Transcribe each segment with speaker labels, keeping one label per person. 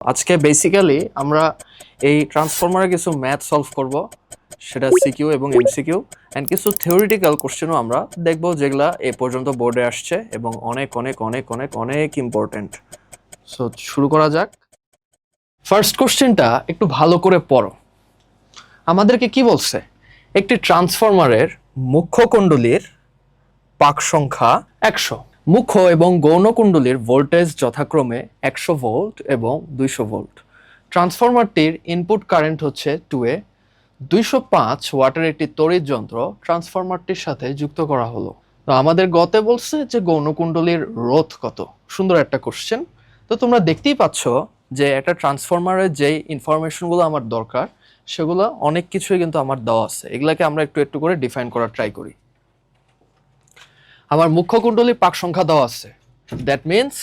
Speaker 1: আজকে বেসিক্যালি আমরা এই ট্রান্সফরমারে কিছু ম্যাথ সলভ করব, সেটা সিকিউ এবং এমসিকিউ অ্যান্ড কিছু থিওরিটিক্যাল কোশ্চেনও আমরা দেখব, যেগুলা এ পর্যন্ত বোর্ডে আসছে এবং অনেক অনেক অনেক অনেক অনেক ইম্পর্টেন্ট। সো শুরু করা যাক। ফার্স্ট কোশ্চেনটা একটু ভালো করে পড়ো। আমাদেরকে কি বলছে? একটি ট্রান্সফরমারের মুখ্য কুণ্ডলীর পাক সংখ্যা 100। মুখ্য এবং গৌণ কুণ্ডলীর ভোল্টেজ যথাক্রমে 100 ভোল্ট এবং 200 ভোল্ট। ট্রান্সফরমারটির ইনপুট কারেন্ট হচ্ছে 2A। 205 ওয়াটের একটি তড়িৎ যন্ত্র ট্রান্সফরমারটির সাথে যুক্ত করা হলো। তো আমাদের গতে বলছে যে গৌণ কুণ্ডলীর রোধ কত। সুন্দর একটা কোশ্চেন। তো তোমরা দেখতেই পাচ্ছ যে একটা ট্রান্সফরমারের যেই ইনফরমেশনগুলো আমার দরকার সেগুলো অনেক কিছুই কিন্তু আমার দেওয়া আছে। এগুলাকে আমরা একটু একটু করে ডিফাইন করার ট্রাই করি। আমার মুখ্য কুণ্ডলীর পাক সংখ্যা দেওয়া আছে। দ্যাট মিনস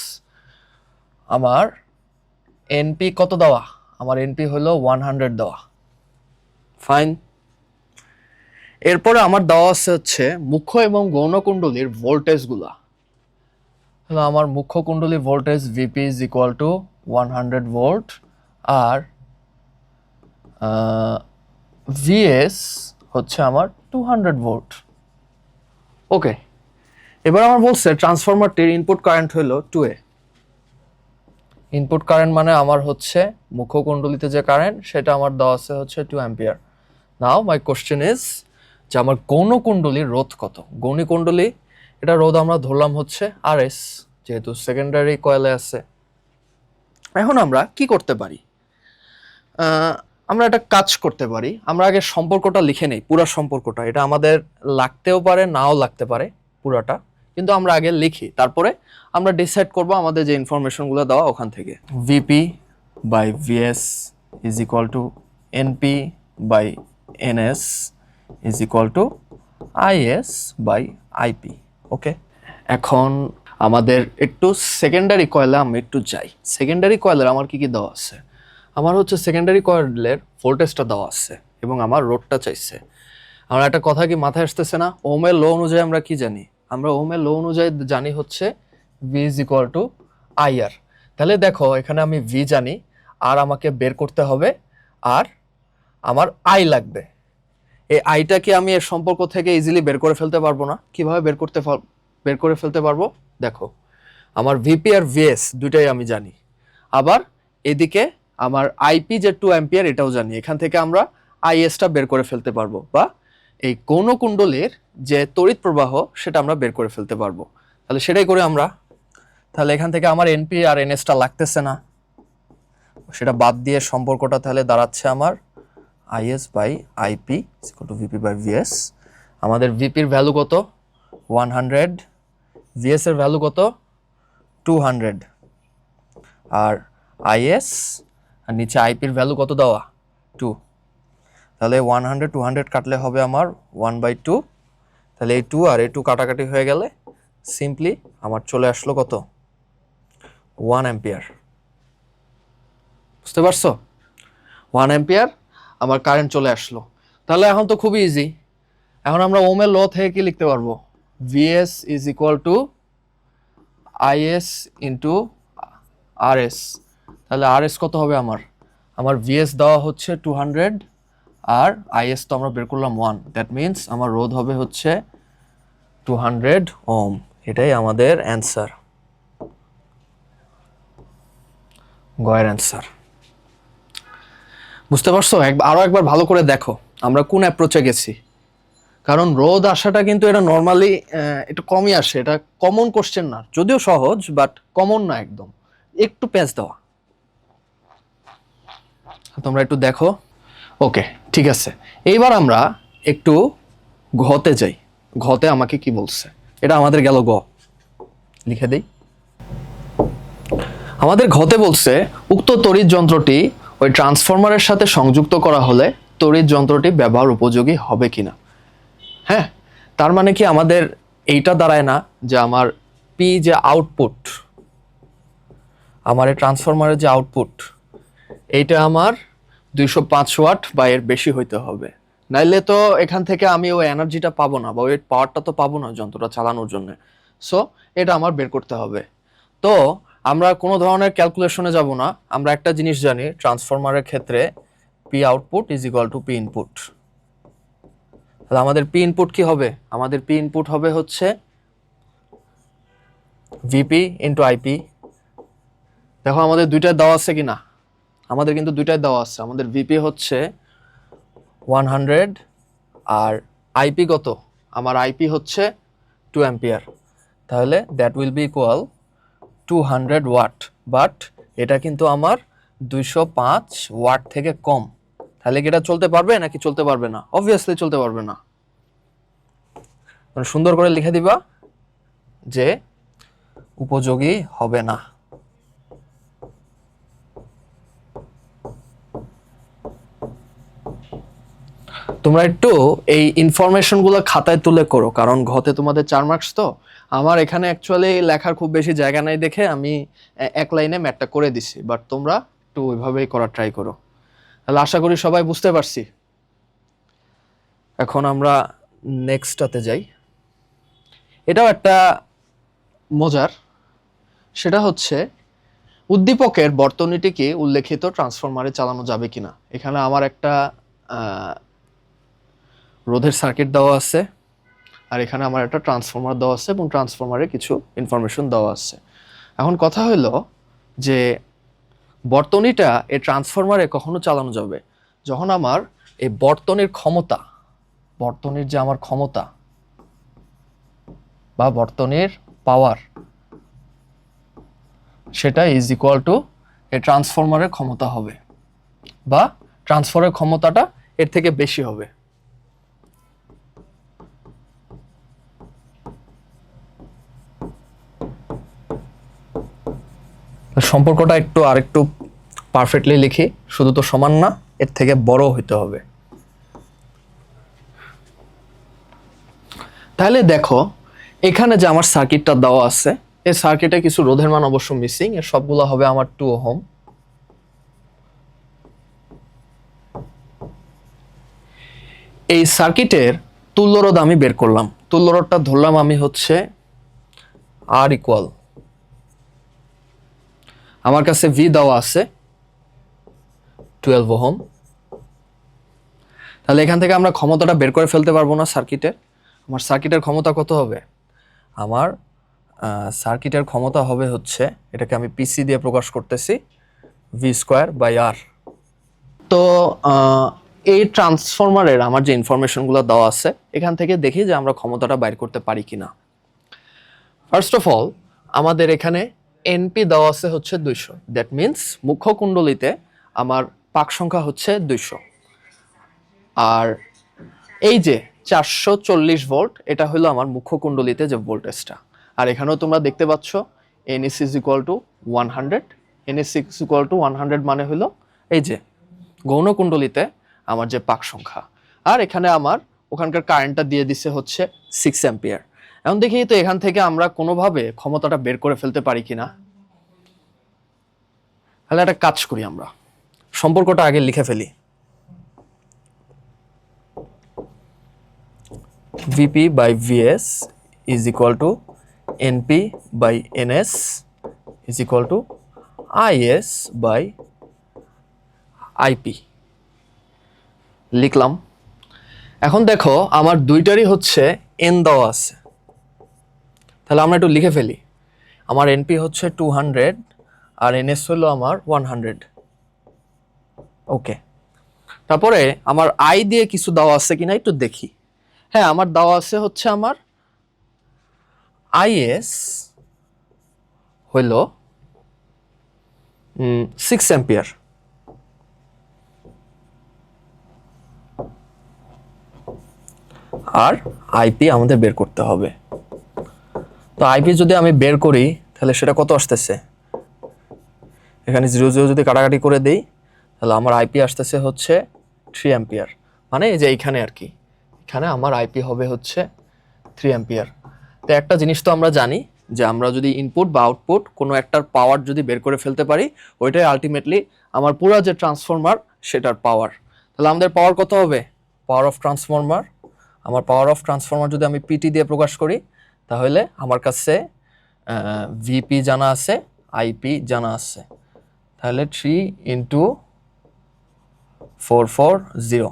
Speaker 1: আমার এনপি কত দেওয়া? আমার এনপি হলো 100 দেওয়া। ফাইন। এরপরে আমার দেওয়া আছে হচ্ছে মুখ্য এবং গৌণ কুণ্ডলীর ভোল্টেজগুলা। হলো আমার মুখ্য কুণ্ডলীর voltage VP is equal to 100 volt আর ভিএস হচ্ছে আমার 200 ভোল্ট। ওকে, এবার আমার বলছে ট্রান্সফরমারটির ইনপুট কারেন্ট হলো 2A। ইনপুট কারেন্ট মানে আমার হচ্ছে মুখ্য কুণ্ডলীতে যে কারেন্ট সেটা আমার দেওয়া আছে হচ্ছে 2 ampere. Now my question is যে আমার গৌণ কুণ্ডলীর রোধ কত? গৌণ কুণ্ডলী এটা রোধ আমরা ধরলাম হচ্ছে আরএস, যেহেতু সেকেন্ডারি কয়েলে আছে। এখন আমরা কি করতে পারি? আমরা একটা কাজ করতে পারি। আমরা আগে সম্পর্কটা লিখে নেই, পুরো সম্পর্কটা। এটা আমাদের লাগতেও পারে, নাও লাগতে পারে পুরাটা, কিন্তু আমরা আগে লিখি, তারপরে আমরা ডিসাইড করব আমাদের যে ইনফরমেশনগুলো দেওয়া ওখান থেকে। VP by VS is equal to NP by NS is equal to IS by IP. Okay, এখন আমাদের একটু সেকেন্ডারি কয়েলে আমি একটু যাই। সেকেন্ডারি কয়েলের আমার কি কি দেওয়া আছে? আমার হচ্ছে সেকেন্ডারি কয়েলের ভোল্টেজটা দেওয়া আছে এবং আমার রোধটা চাইছে। আমার একটা কথা কি মাথায় আসতেছে না? ওহমের ল অনুযায়ী আমরা কি জানি? আমরা ওহমের ল অনুযায়ী জানি হচ্ছে V is equal two IR. তাহলে দেখো এখানে আমি ভি জানি, আর আমাকে বের করতে হবে, আর আমার আই লাগবে। এই আইটা কি আমি এর সম্পর্ক থেকে ইজিলি বের করে ফেলতে পারবো না? কিভাবে বের করে ফেলতে পারবো? দেখো, আমার ভিপি আর ভিএস দুইটাই আমি জানি, আবার এদিকে আমার আইপি যে 2 অ্যাম্পিয়ার এটাও জানি। এখান থেকে আমরা আইএসটা বের করে ফেলতে পারবো, বা এই গৌণ কুণ্ডলীর যে তড়িৎ প্রবাহ সেটা আমরা বের করে ফেলতে পারবো। তাহলে সেটাই করে আমরা। তাহলে এখান থেকে আমার এনপি আর এনএসটা লাগতেছে না, সেটা বাদ দিয়ে সম্পর্কটা তাহলে দাঁড়াচ্ছে আমার IS by IP equal to VP by VS. আমাদের ভিপির ভ্যালু কত? 100। ভিএস এর ভ্যালু কত? 200। আর আইএস আর নিচে আইপির ভ্যালু কত দেওয়া? 2। তাহলে 100 200 কাটলে হবে আমার 1/2। তাহলে এই 2 আর এই 2 কাটাকাটি হয়ে গেলে সিম্পলি আমার চলে আসলো কত? 1 অ্যাম্পিয়ার। বুঝতে পারছো? 1 অ্যাম্পিয়ার আমার কারেন্ট চলে আসলো। তাহলে এখন তো খুবই ইজি। এখন আমরা ওহমের ল থেকে কি লিখতে পারবো? VS is equal to IS into RS. তাহলে আরএস কত হবে আমার? আমার ভিএস দেওয়া হচ্ছে 200 আর আইএস তো আমরা বের করলাম 1। দ্যাট মিনস আমার রোধ হবে হচ্ছে 200 ওহম। এটাই আমাদের অ্যান্সার, গয়ের অ্যান্সার। বুঝতে পারছো? আরো একবার ভালো করে দেখো আমরা কোন অ্যাপ্রোচে গেছি। কারণ রোধ আসাটা কিন্তু এটা নর্মালি একটু কমই আসে। এটা কমন কোশ্চেন না, যদিও সহজ, বাট কমন না একদম, একটু প্যাচ দেওয়া। তোমরা একটু দেখো। ওকে, ঠিক আছে। এইবার আমরা একটু ঘতে যাই। ঘতে আমাকে কি বলছে? এটা আমাদের গেল গ, লিখে দেই। আমাদের ঘতে বলছে উক্ত তড়িৎ যন্ত্রটি ওই ট্রান্সফরমারের সাথে সংযুক্ত করা হলে তড়িৎ যন্ত্রটি ব্যবহার উপযোগী হবে কিনা। হ্যাঁ, তার মানে কি আমাদের এইটা দাঁড়ায় না যে আমার পি যে আউটপুট, আমার এই ট্রান্সফরমারের যে আউটপুট, এইটা আমার 205 ওয়াট বা এর বেশি হইতে হবে, নাইলে তো এখান থেকে আমি ওই এনার্জিটা পাবো না, বা ওই পাওয়ারটা তো পাবো না যন্ত্রটা চালানোর জন্য। সো এটা আমার বের করতে হবে। তো আমরা কোনো ধরনের ক্যালকুলেশনে যাব না, আমরা একটা জিনিস জানি ট্রান্সফরমারের ক্ষেত্রে P output is equal two P input. তাহলে আমাদের পি ইনপুট কি হবে? আমাদের পি ইনপুট হবে হচ্ছে ভিপি ইন্টু আইপি। দেখো আমাদের দুইটাই দেওয়া আছে কিনা, আমাদের কিন্তু দুইটাই দেওয়া আছে। আমাদের ভিপি হচ্ছে 100 আর আইপি কত? আমার আইপি হচ্ছে 2 অ্যাম্পিয়ার। তাহলে that will be equal 200 watt, but এটা কিন্তু আমার 205 ওয়াট থেকে কম। তাহলে কি এটা চলতে পারবে নাকি চলতে পারবে না? অবভিয়াসলি চলতে পারবে না। সুন্দর করে লিখে দিবা যে উপযোগী হবে না। তোমরা একটু এই ইনফরমেশনগুলো খাতায় তুলে করো, কারণ ঘতে তোমাদের 4 মার্কস। তো আমার এখানে অ্যাকচুয়ালি লেখার খুব বেশি জায়গা নাই দেখে আমি এক লাইনে ম্যাথটা করে দিছি, বাট তোমরা একটু ওইভাবেই করার ট্রাই করো। তাহলে আশা করি সবাই বুঝতে পারছি। এখন আমরা নেক্সটটাতে যাই। এটাও একটা মজার, সেটা হচ্ছে উদ্দীপকের বর্তনীটিকে উল্লেখিত ট্রান্সফরমারে চালানো যাবে কিনা। এখানে আমার একটা রোধের সার্কিট দেওয়া আছে, আর এখানে আমার একটা ট্রান্সফরমার দেওয়া আছে এবং ট্রান্সফরমারে কিছু ইনফরমেশন দেওয়া আছে। এখন কথা হলো যে বর্তনীটা এই ট্রান্সফরমারে কখনো চালানো যাবে যখন আমার এই বর্তনীর ক্ষমতা, বর্তনীর যে আমার ক্ষমতা বা বর্তনীর পাওয়ার, সেটা ইজ ইকুয়াল টু এই ট্রান্সফরমারের ক্ষমতা হবে, বা ট্রান্সফারের ক্ষমতাটা এর থেকে বেশি হবে। সম্পর্কটা একটু আরেকটু পারফেক্টলি লিখি, শুধু তো সমান না, এর থেকে বড় হইতে হবে। তাহলে দেখো এখানে যে আমার সার্কিটটা দেওয়া আছে, এই সার্কিটে কিছু রোধের মান অবশ্য মিসিং, এর সবগুলো হবে আমার 2 ওহম। এই সার্কিটের তুল্য রোধ আমি বের করলাম। তুল্য রোধটা ধরলাম আমি হচ্ছে আর ইকুয়াল, আমার কাছে ভি দেওয়া আছে 12 ওহম। তাহলে এখান থেকে আমরা ক্ষমতাটা বের করে ফেলতে পারবো না সার্কিটের। আমার সার্কিটের ক্ষমতা কত হবে? আমার সার্কিটের ক্ষমতা হবে হচ্ছে, এটাকে আমি পিসি দিয়ে প্রকাশ করতেছি, ভি স্কোয়ার বাই আর। তো এই ট্রান্সফরমারের আমার যে ইনফরমেশনগুলো দেওয়া আছে, এখান থেকে দেখি যে আমরা ক্ষমতাটা বাইর করতে পারি কিনা। ফার্স্ট অফ অল আমাদের এখানে এনপি দেওয়া আছে হচ্ছে 200, দ্যাট মিনস মুখ্য কুণ্ডলিতে আমার পাক সংখ্যা হচ্ছে 200। আর এই যে 440 ভোল্ট, এটা হলো আমার মুখ্য কুণ্ডলিতে যে ভোল্টেজটা। আর এখানেও তোমরা দেখতে পাচ্ছ NS is equal to 100, NS is equal to 100 মানে হলো এই যে গৌণ কুণ্ডলিতে আমার যে পাক সংখ্যা। আর এখানে আমার ওখানকার কারেন্টটা দিয়ে দিছে হচ্ছে 6 অ্যাম্পিয়ার। এখন দেখি তো এখান থেকে আমরা কোনোভাবে ক্ষমতাটা বের করে ফেলতে পারি কিনা। তাহলে একটা কাজ করি, আমরা সম্পর্কটা আগে লিখে ফেলি। VP by VS is equal to NP by NS is equal to IS by IP লিখলাম। এখন দেখো আমার দুইটারই হচ্ছে N দেওয়া আছে, তাহলে আমরা একটু লিখে ফেলি। আমার NP হচ্ছে 200 আর NS হলো আমার 100। ওকে, তারপরে আমার I দিয়ে কিছু দেওয়া আছে কিনা একটু দেখি। হ্যাঁ, আমার দেওয়া আছে হচ্ছে আমার IS হইল 6 অ্যাম্পিয়ার। আর IP আমাদের বের করতে হবে। তো IP যদি আমি বের করি তাহলে সেটা কত আসতেছে? এখানে 0 0 যদি কাটাকাটি করে দেই তাহলে আমার IP আসতেছে হচ্ছে 3 অ্যাম্পিয়ার। মানে এই যে এইখানে আর কি, এখানে আমার IP হবে হচ্ছে 3 অ্যাম্পিয়ার। তো একটা জিনিস তো আমরা জানি যে আমরা যদি ইনপুট বা আউটপুট কোনো একটার পাওয়ার যদি বের করে ফেলতে পারি, ওইটাই আলটিমেটলি আমার পুরো যে ট্রান্সফরমার সেটার পাওয়ার। তাহলে আমাদের পাওয়ার কত হবে? পাওয়ার অফ ট্রান্সফরমার, আমার পাওয়ার অফ ট্রান্সফরমার যদি আমি পিটি দিয়ে প্রকাশ করি তাহলে আমার কাছে ভিপি জানা আছে আইপি জানা আছে, তাহলে 3 ইন্টু 440,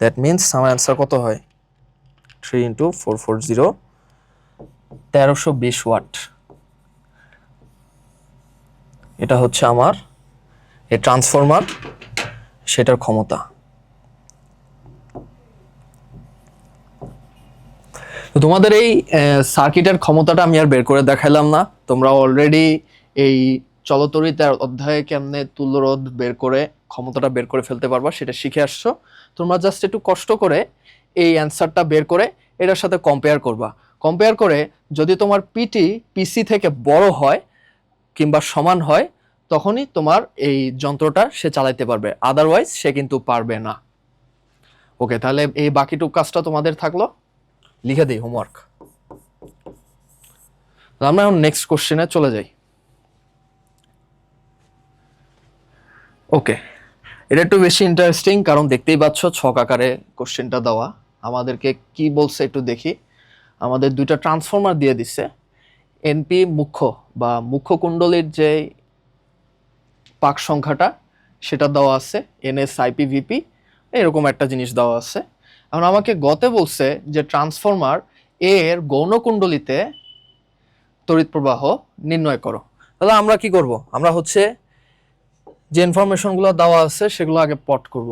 Speaker 1: দ্যাট মিনস আমার অ্যান্সার কত হয় 3 ইন্টু 440, 1320 ওয়াট। এটা হচ্ছে আমার এই ট্রান্সফরমার, সেটার ক্ষমতা। তো তোমাদের এই সার্কিটের ক্ষমতাটা আমি আর বের করে দেখাইলাম না, তোমরা অলরেডি এই চলতরিতার অধ্যায়ে কেমনে তুল্যরোধ বের করে ক্ষমতাটা বের করে ফেলতে পারবা সেটা শিখে আসছো। তোমরা জাস্ট একটু কষ্ট করে এই অ্যান্সারটা বের করে এটার সাথে কম্পেয়ার করবা। কম্পেয়ার করে যদি তোমার পিটি পিসি থেকে বড় হয় কিংবা সমান হয়, তখনই তোমার এই যন্ত্রটা সে চালাইতে পারবে, আদারওয়াইজ সে কিন্তু পারবে না। ওকে, তাহলে এই বাকিটুকু কাজটা তোমাদের থাকলো, লিখে দিই হোমওয়ার্ক। আমরা এখন নেক্সট কোশ্চেনে চলে যাই। ওকে, এটা একটু বেশি ইন্টারেস্টিং, কারণ দেখতেই পাচ্ছ ছক আকারে কোশ্চেনটা দেওয়া। আমাদেরকে কি বলছে একটু দেখি। আমাদের দুইটা ট্রান্সফরমার দিয়ে দিচ্ছে, এনপি মুখ্য বা মুখ্য কুণ্ডলীর যে পাক সংখ্যাটা সেটা দেওয়া আছে, এনএস আইপি ভিপি এরকম একটা জিনিস দেওয়া আছে। এখন আমাকে গতে বলছে যে ট্রান্সফরমার এর গৌণ কুণ্ডলীতে তড়িৎ প্রবাহ নির্ণয় করো। তাহলে আমরা কি করব, আমরা হচ্ছে যে ইনফরমেশনগুলো দেওয়া আছে সেগুলো আগে পট করব।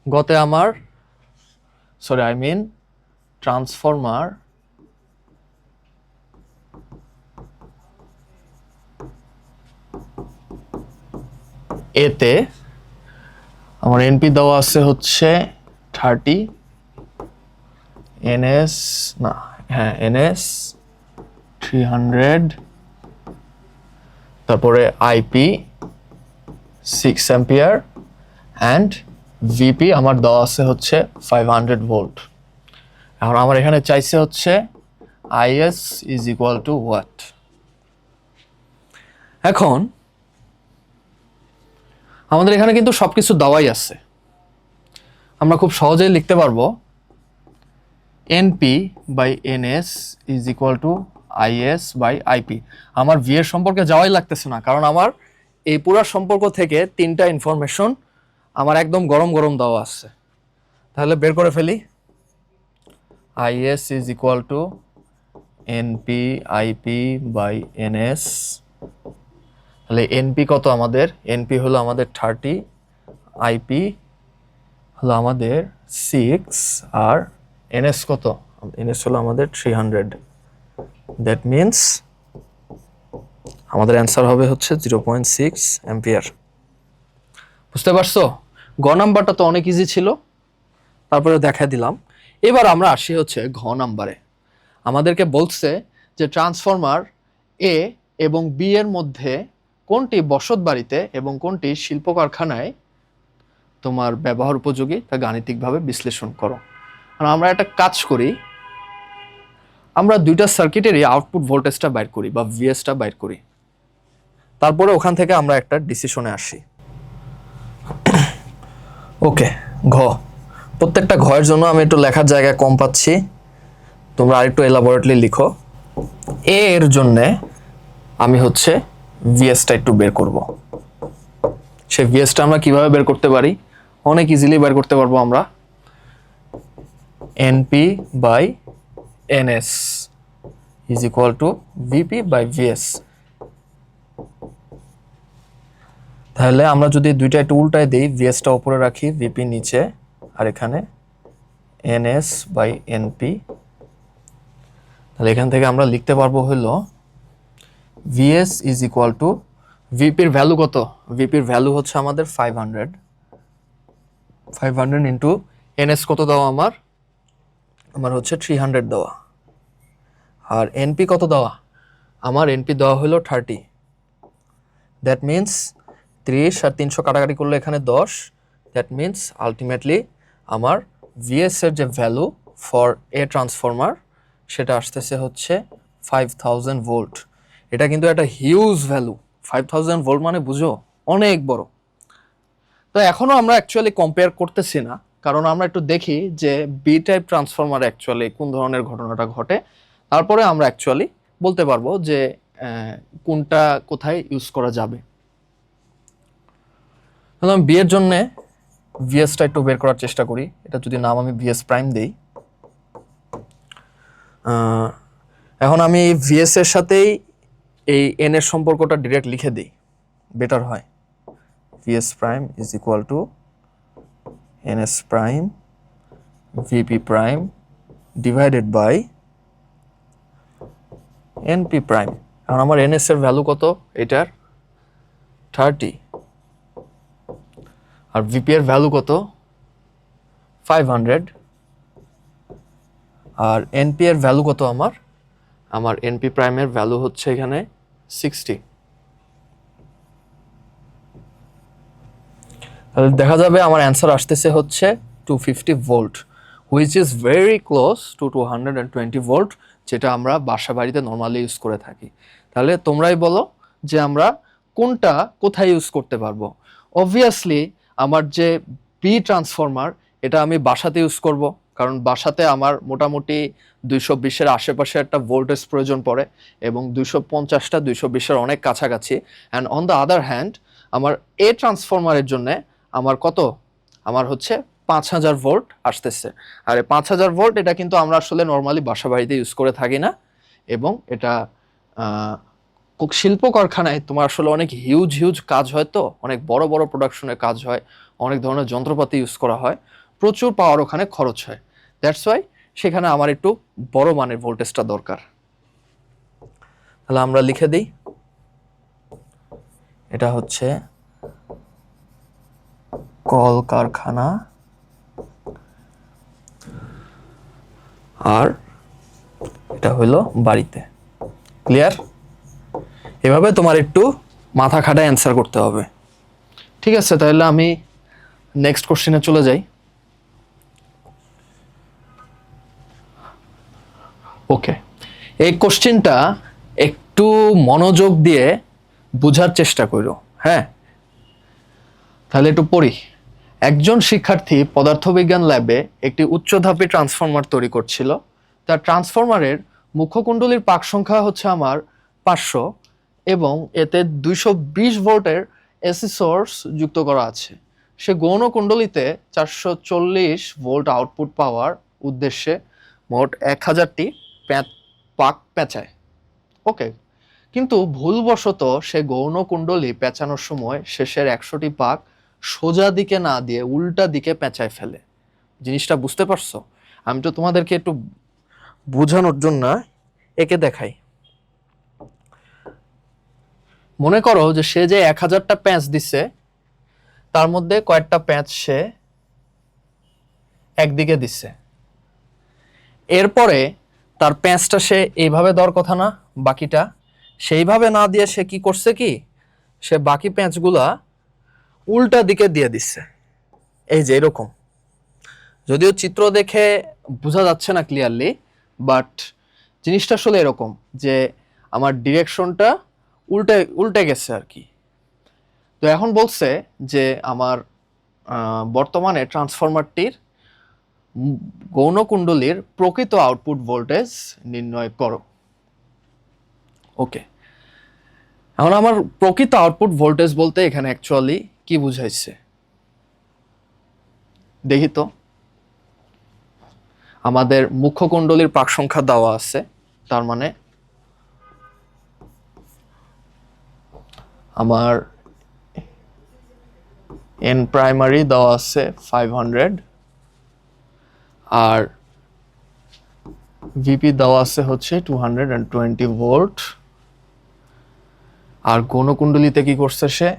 Speaker 1: গতে আমার ট্রান্সফরমার এতে আমার এনপি দেওয়া আছে হচ্ছে 30, এনএস না হ্যাঁ এনএস 300, তারপরে আইপি 6 অ্যাম্পিয়ার অ্যান্ড ভিপি আমার দেওয়া আছে হচ্ছে 500 ভোল্ট। এখন আমার এখানে চাইছে হচ্ছে is is equal two what. এখন আমাদের এখানে কিন্তু সবকিছু দেওয়াই আছে, আমরা খুব সহজেই লিখতে পারবো NP by NS is equal to IS by IP. আমার ভি এর সম্পর্কে যাওয়াই লাগতেছে না, কারণ আমার এই পুরো সম্পর্ক থেকে তিনটা ইনফরমেশন আমার একদম গরম গরম দেওয়া আছে। তাহলে বের করে ফেলি, IS is equal to NP IP by NS. তাহলে এনপি কত আমাদের, এনপি হলো আমাদের 30, আইপি হলো আমাদের 6, আর এনএস কত, এনএস হলো আমাদের 300। দ্যাট মিনস আমাদের অ্যান্সার হবে হচ্ছে 0.6 অ্যাম্পিয়ার। বুঝতে পারছো? গ নাম্বারটা তো অনেক ইজি ছিল, তারপরে দেখা দিলাম। এবার আমরা আসি হচ্ছে ঘ নাম্বারে। আমাদেরকে বলছে যে ট্রান্সফরমার এ এবং বি এর মধ্যে কোনটি বসত বাড়িতে এবং কোনটি শিল্প কারখানায় তোমার ব্যবহার উপযোগী তা গাণিতিকভাবে বিশ্লেষণ করো। আর আমরা একটা কাজ করি, আমরা দুইটা সার্কিটেরই আউটপুট ভোল্টেজটা বাইর করি বা ভিএসটা বাইর করি, তারপরে ওখান থেকে আমরা একটা ডিসিশনে আসি। ওকে, ঘ। প্রত্যেকটা ঘয়ের জন্য আমি একটু লেখার জায়গায় কম পাচ্ছি, তোমরা আরেকটু এলাবোরেটলি লিখো। এ এর জন্যে আমি হচ্ছে ভিএসটা একটু বের করব। সেই ভিএসটা আমরা কিভাবে বের করতে পারি, অনেক ইজিলি বের করতে পারবো আমরা। NP by NS is equal to VP by VS. তাহলে আমরা যদি দুইটা একটু উল্টায় দিই, ভিএসটা উপরে রাখি, ভিপি নিচে, আর এখানে এনএস বাই এনপি। তাহলে এখান থেকে আমরা লিখতে পারবো হলো ভিএস ইজ ইকুয়াল টু, ভিপির ভ্যালু কত, ভিপির ভ্যালু হচ্ছে আমাদের 500 ইন্টু এনএস কত দেওয়া আমার হচ্ছে 300 দেওয়া, আর এনপি কত দেওয়া, আমার এনপি দেওয়া হলো 30। দ্যাট মিনস 30 আর 300 কাটাকাটি করলে এখানে 10। দ্যাট মিনস আলটিমেটলি আমার ভিএস এর যে ভ্যালু ফর এ ট্রান্সফরমার সেটা আসতেছে হচ্ছে 5000 ভোল্ট। এটা কিন্তু একটা হিউজ ভ্যালু, 5000 ভোল্ট মানে বুঝো অনেক বড়। তো এখনো আমরা অ্যাকচুয়ালি কম্পেয়ার করতেছি না, কারণ আমরা একটু দেখি যে বি টাইপ ট্রান্সফরমার অ্যাকচুয়ালি কোন ধরনের ঘটনাটা ঘটে, তারপরে আমরা অ্যাকচুয়ালি বলতে পারবো যে কোনটা কোথায় ইউজ করা যাবে। তাহলে আমি বিয়ের জন্য ভিএসটা একটু বের করার চেষ্টা করি। এটা যদি নাম আমি ভিএস প্রাইম দেই, এখন আমি ভিএস এর সাথেই এই এন এর সম্পর্কটা ডিরেক্ট লিখে দিই, বেটার হয়। VS prime is equal to NS prime VP prime divided by NP prime. এখন আমার এনএস এর ভ্যালু কত, এটার 30, আর ভিপি এর ভ্যালু কত 500, আর এনপি এর ভ্যালু কত আমার এনপি প্রাইমের ভ্যালু হচ্ছে এখানে 60। তাহলে দেখা যাবে আমার অ্যান্সার আসতেছে হচ্ছে 250 volt, which is very close two 220 volt, যেটা আমরা বাসা বাড়িতে নর্মালি ইউজ করে থাকি। তাহলে তোমরাই বলো যে আমরা কোনটা কোথায় ইউজ করতে পারবো। অবভিয়াসলি আমার যে বি ট্রান্সফরমার, এটা আমি বাসাতে ইউজ করব, কারণ বাসাতে আমার মোটামুটি 220-এর আশেপাশে একটা ভোল্টেজ প্রয়োজন পড়ে, এবং 250টা 220-এর অনেক কাছাকাছি। And on the other hand আমার এ ট্রান্সফরমারের জন্য আমার কত, আমার হচ্ছে 5000 ভোল্ট আসতেছে। আর 5000 ভোল্ট এটা কিন্তু আমরা আসলে নর্মালি বাসা বাড়িতে ইউজ করে থাকি না, এবং এটা শিল্প কারখানায় তোমার আসলে অনেক হিউজ হিউজ কাজ হয়, তো অনেক বড় বড় প্রোডাকশনের কাজ হয়, অনেক ধরনের যন্ত্রপাতি ইউজ করা হয়, প্রচুর পাওয়ার ওখানে খরচ হয়। দ্যাটস ওয়াই সেখানে আমার একটু বড় মানের ভোল্টেজটা দরকার। তাহলে আমরা লিখে দিই, এটা হচ্ছে কলকারখানা আর এটা হলো বাড়িতে। ক্লিয়ার? এভাবে তোমার একটু মাথা খাটায় অ্যান্সার করতে হবে। ঠিক আছে, তাহলে আমি নেক্সট কোশ্চেনে চলে যাই। ওকে, এই কোশ্চেনটা একটু মনোযোগ দিয়ে বোঝার চেষ্টা করো। হ্যাঁ, তাহলে একটু পড়ি। একজন শিক্ষার্থী পদার্থবিজ্ঞান ল্যাবে একটি উচ্চধাপী ট্রান্সফরমার তৈরি করছিল। তার ট্রান্সফরমারের মুখ্যকুণ্ডলীর পাক সংখ্যা হচ্ছে আমার 500, এবং এতে 220 ভোল্টের এসি সোর্স যুক্ত করা আছে। সে গৌণ কুণ্ডলীতে 440 ভোল্ট আউটপুট পাওয়ার উদ্দেশ্যে মোট 1000টি পাক পেঁচায়। ওকে, কিন্তু ভুলবশত সে গৌণ কুণ্ডলী পেঁচানোর সময় শেষের 100টি পাক সোজা দিকে না দিয়ে উল্টা দিকে পেঁচায় ফেলে। জিনিসটা বুঝতে পারছো? আমি তো তোমাদেরকে একটু বোঝানোর জন্য একে দেখাই। মনে করো যে সে যে 1000টা প্যাঁচ দিচ্ছে, তার মধ্যে কয়েকটা প্যাঁচ সে একদিকে দিচ্ছে, এরপরে তার প্যাঁচটা সে এইভাবে দেওয়ার কথা না, বাকিটা সেইভাবে না দিয়ে সে কি করছে, কি সে বাকি প্যাঁচগুলা উল্টা দিকে দিয়ে দিচ্ছে। এই যে এরকম, যদিও চিত্র দেখে বোঝা যাচ্ছে না ক্লিয়ারলি, বাট জিনিসটা আসলে এরকম যে আমার ডিরেকশনটা উল্টে উল্টে গেছে আর কি। তো এখন বলছে যে আমার বর্তমানে ট্রান্সফরমারটির গৌণ কুণ্ডলীর প্রকৃত আউটপুট ভোল্টেজ নির্ণয় করো। ওকে, এখন আমার প্রকৃত আউটপুট ভোল্টেজ বলতে এখানে অ্যাকচুয়ালি কি বুঝাইছে দেখি তো। আমাদের মুখ্য কুণ্ডলীর পাক সংখ্যা দেওয়া আছে, তার মানে আমার এন প্রাইমারি দেওয়া আছে 500, আর ভিপি দেওয়া আছে হচ্ছে 220 ভোল্ট, আর গৌণ কুণ্ডলীতে কি করছে সে,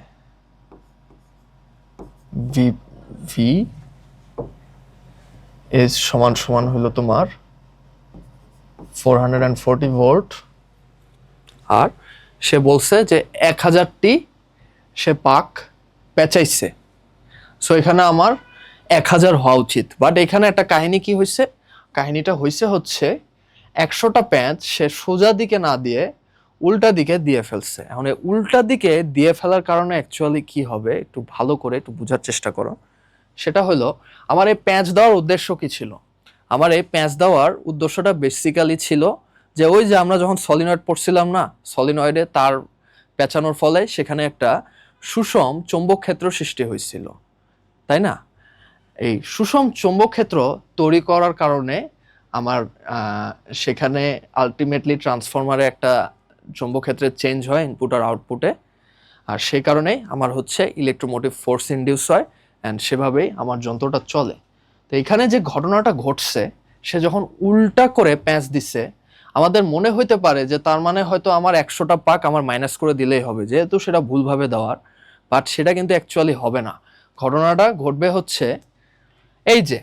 Speaker 1: ভি এস সমান সমান হলো তোমার 440 ভোল্ট, আর সে বলছে যে 1000টি সে পাক পেঁচাইছে। সো এখানে আমার 1000 হওয়া উচিত, বাট এখানে একটা কাহিনী কি হয়েছে, কাহিনীটা হয়েছে হচ্ছে 100টা প্যাঁচ সে সোজা দিকে না দিয়ে উল্টা দিকে দিয়ে ফেলছে। এখন এই উল্টা দিকে দিয়ে ফেলার কারণে অ্যাকচুয়ালি কি হবে একটু ভালো করে একটু বোঝার চেষ্টা করো। সেটা হলো, আমার এই প্যাঁচ দেওয়ার উদ্দেশ্য কি ছিল? আমার এই প্যাঁচ দেওয়ার উদ্দেশ্যটা বেসিক্যালি ছিল যে ওই যে আমরা যখন সলিনয়েড পড়ছিলাম না, সলিনয়েডে তার পেঁচানোর ফলে সেখানে একটা সুষম চৌম্বক ক্ষেত্র সৃষ্টি হয়েছিল, তাই না? এই সুষম চৌম্বক ক্ষেত্র তৈরি করার কারণে আমার সেখানে আলটিমেটলি ট্রান্সফরমারে একটা চৌম্বক ক্ষেত্রের চেঞ্জ হয় ইনপুট আর আউটপুটে, আর সেই কারণেই আমার হচ্ছে ইলেকট্রোমোটিভ ফোর্স ইনডিউস হয় অ্যান্ড সেভাবেই আমার যন্ত্রটা চলে। তো এখানে যে ঘটনাটা ঘটছে, সে যখন উল্টা করে প্যাঁচ দিচ্ছে, আমাদের মনে হইতে পারে যে তার মানে হয়তো আমার 100টা পাক আমার মাইনাস করে দিলেই হবে, যেহেতু সেটা ভুলভাবে দেওয়ার। বাট সেটা কিন্তু অ্যাকচুয়ালি হবে না। ঘটনাটা ঘটবে হচ্ছে এই যে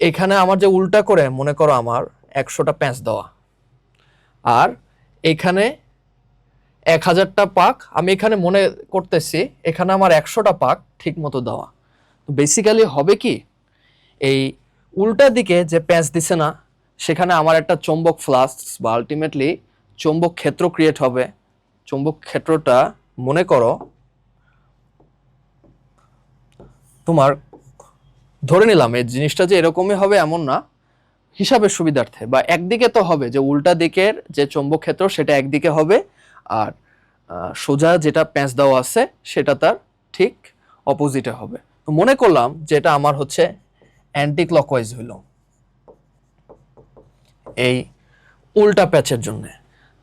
Speaker 1: এখানে আমার যে উল্টা করে মনে করো আমার 100টা প্যাঁচ দেওয়া, আর এখানে 1000টা পাক আমি এখানে মনে করতেছি এখানে আমার 100টা পাক ঠিক মতো দেওয়া। তো বেসিক্যালি হবে কি, এই উল্টা দিকে যে প্যাঁচ দিছে না, সেখানে আমার একটা চৌম্বক ফ্লাক্স বা আলটিমেটলি চৌম্বক ক্ষেত্র ক্রিয়েট হবে। চৌম্বক ক্ষেত্রটা মনে করো তোমার, ধরে নিলাম এই জিনিসটা যে এরকমই হবে এমন না, হিসাবের সুবিধার্থে, বা একদিকে তো হবে যে উল্টা দিকের যে চৌম্বক ক্ষেত্র সেটা একদিকে হবে, আর সোজা যেটা প্যাঁচ দেওয়া আছে সেটা তার ঠিক অপোজিটে হবে। তো মনে করলাম যে এটা আমার হচ্ছে অ্যান্টি ক্লকওয়াইজ হইল এই উল্টা প্যাচের জন্য,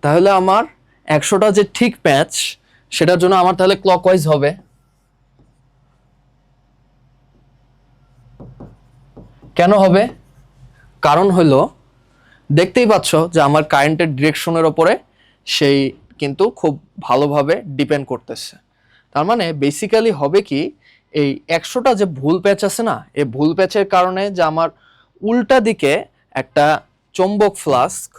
Speaker 1: তাহলে আমার 100টা যে ঠিক প্যাচ সেটার জন্য আমার তাহলে ক্লকওয়াইজ হবে। কেন হবে? কারণ হলো দেখতেই পাচ্ছ যে আমার কারেন্টের ডিরেকশনের ওপরে সেই কিন্তু খুব ভালোভাবে ডিপেন্ড করতেছে। তার মানে বেসিক্যালি হবে কি, এই 100টা যে ভুল প্যাচ আছে না, এই ভুল প্যাচের কারণে যে আমার উল্টা দিকে একটা চৌম্বক ফ্লাস্ক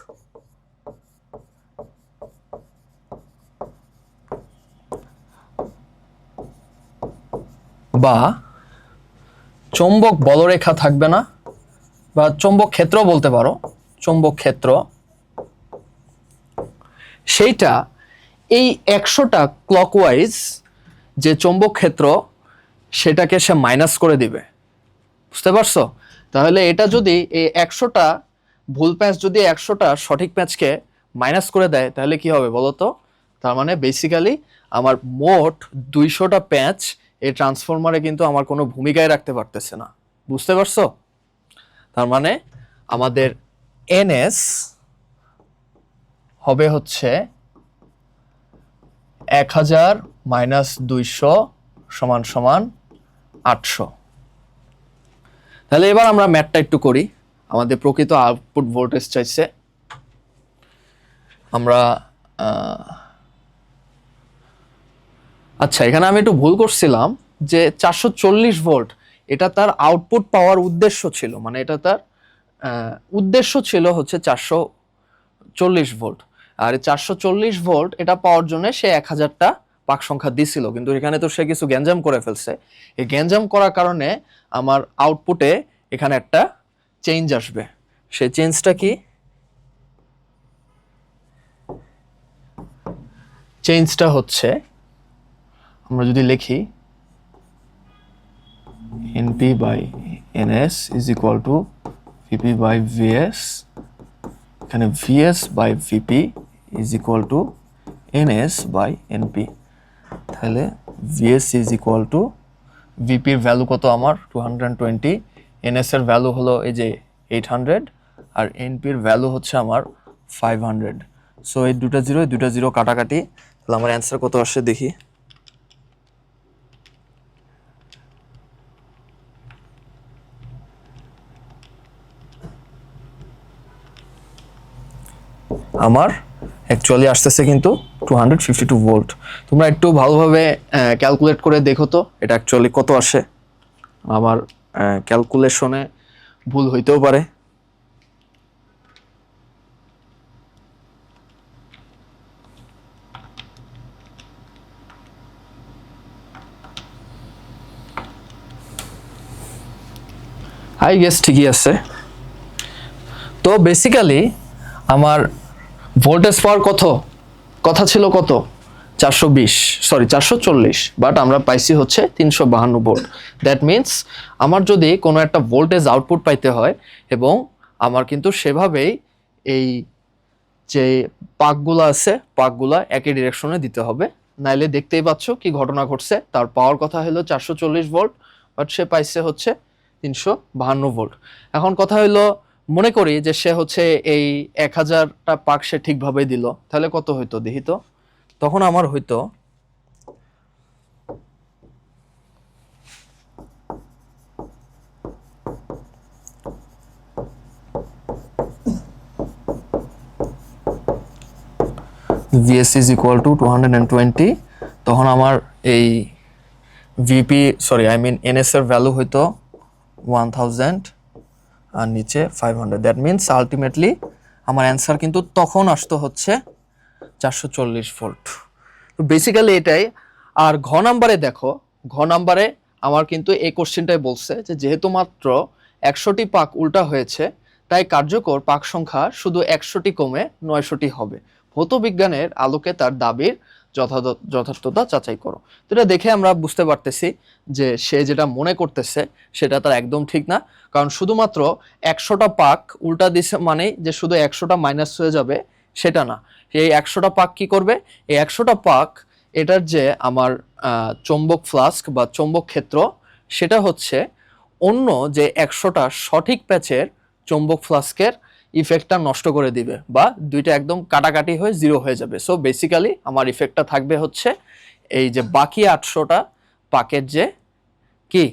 Speaker 1: বা চৌম্বক বলরেখা থাকবে না, বা চৌম্বক ক্ষেত্র বলতে পারো, চৌম্বক ক্ষেত্র, সেইটা এই 100টা ক্লকওয়াইজ যে চৌম্বক ক্ষেত্র সেটাকে সে মাইনাস করে দিবে। বুঝতে পারছো? তাহলে এটা যদি এই 100টা ভুল প্যাচ যদি 100টা সঠিক প্যাচকে মাইনাস করে দেয়, তাহলে কি হবে বলো তো? তার মানে বেসিক্যালি আমার মোট 200টা প্যাচ এই ট্রান্সফরমারে কিন্তু আমার কোনো ভূমিকায় রাখতে পারতেছে না। বুঝতে পারছো? তার মানে আমাদের এনএস হবে হচ্ছে 1000 মাইনাস 200 সমান সমান 800। তাহলে এবার আমরা ম্যাথটা একটু করি। আমাদের প্রকৃত আউটপুট ভোল্টেজ চাইছে, আমরা আচ্ছা এখানে আমি একটু ভুল করছিলাম যে 440 ভোল্ট এটা তার আউটপুট পাওয়ার উদ্দেশ্য ছিল, মানে এটা তার উদ্দেশ্য ছিল হচ্ছে 440 ভোল্ট, আর 440 ভোল্ট এটা পাওয়ার জন্য সে 1000টা পাক সংখ্যা দিছিল, কিন্তু এখানে তো সে কিছু গ্যাঞ্জাম করে ফেলছে। এই গ্যাঞ্জাম করার কারণে আমার আউটপুটে এখানে একটা চেঞ্জ আসবে। সেই চেঞ্জটা কি? চেঞ্জটা হচ্ছে আমরা যদি লিখি NP by NS is equal to VP by VS, এখানে VS by VP is equal to NS by NP, তাহলে VS is equal to VP এর ভ্যালু কত আমার 220, NS এর ভ্যালু হলো এই যে 800, আর NP এর ভ্যালু হচ্ছে আমার 500। সো এই দুটা জিরো কাটাকাটি, তাহলে আমার অ্যান্সার কত আসছে দেখি। আমার অ্যাকচুয়ালি আসতেছে কিন্তু 252 ভোল্ট। তোমরা একটু ভালোভাবে ক্যালকুলেট করে দেখো তো এটা অ্যাকচুয়ালি কত আসে। আমার ক্যালকুলেশনে ভুল হইতেও পারে। আই গেস ঠিকই আছে। তো বেসিক্যালি আমার ভোল্টেজ পাওয়ার কথা ছিল কত? 440, বাট আমরা পাইছি হচ্ছে 352 ভোল্ট। দ্যাট মিনস আমার যদি কোনো একটা ভোল্টেজ আউটপুট পাইতে হয়, এবং আমার কিন্তু সেভাবেই এই যে পাকগুলো আছে পাকগুলা একই ডিরেকশনে দিতে হবে, নাইলে দেখতেই পাচ্ছ কি ঘটনা ঘটছে। তার পাওয়ার কথা হলো 440 ভোল্ট, বাট সে পাইছে হচ্ছে 352 ভোল্ট। এখন কথা হলো, মনে করি যে সে হচ্ছে এই 1000টা পাক সে ঠিকভাবে দিল, তাহলে কত হইতো দেখি তো। তখন আমার হইতো VS is equal to 220, তখন আমার এই VP sorry I mean NS এর ভ্যালু হইতো 1000 আর নিচে 500। দ্যাট মিনস আলটিমেটলি আমার অ্যান্সার কিন্তু তখন আসতো হচ্ছে 440 ভোল্ট। তো বেসিক্যালি এটাই। আর ঘ নাম্বারে দেখো, ঘ নাম্বারে আমার কিন্তু এই কোশ্চেনটাই বলছে যে যেহেতু মাত্র 100টি পাক উল্টা হয়েছে, তাই কার্যকর পাক সংখ্যা শুধু 100টি কমে 900টি হবে। ভৌত বিজ্ঞানের আলোকে তার দাবির যথার্থতা যাচাই করো। তো এটা দেখে আমরা বুঝতে পারতেছি যে সে যেটা মনে করতেছে সেটা তার একদম ঠিক না। কারণ শুধুমাত্র 100টা পাক উল্টা দিছে মানে যে শুধু 100টা মাইনাস হয়ে যাবে সেটা না। এই 100টা পাক কি করবে, এই 100টা পাক এটার যে আমার চৌম্বক ফ্লাস্ক বা চৌম্বক ক্ষেত্র, সেটা হচ্ছে অন্য যে 100টা সঠিক প্যাচের চৌম্বক ফ্লাস্কের ইফেক্টটা নষ্ট করে দিবে, বা দুইটা একদম কাটাকাটি হয়ে জিরো হয়ে যাবে। সো বেসিক্যালি আমার ইফেক্টটা থাকবে হচ্ছে এই যে বাকি 800টা পাকের যে কি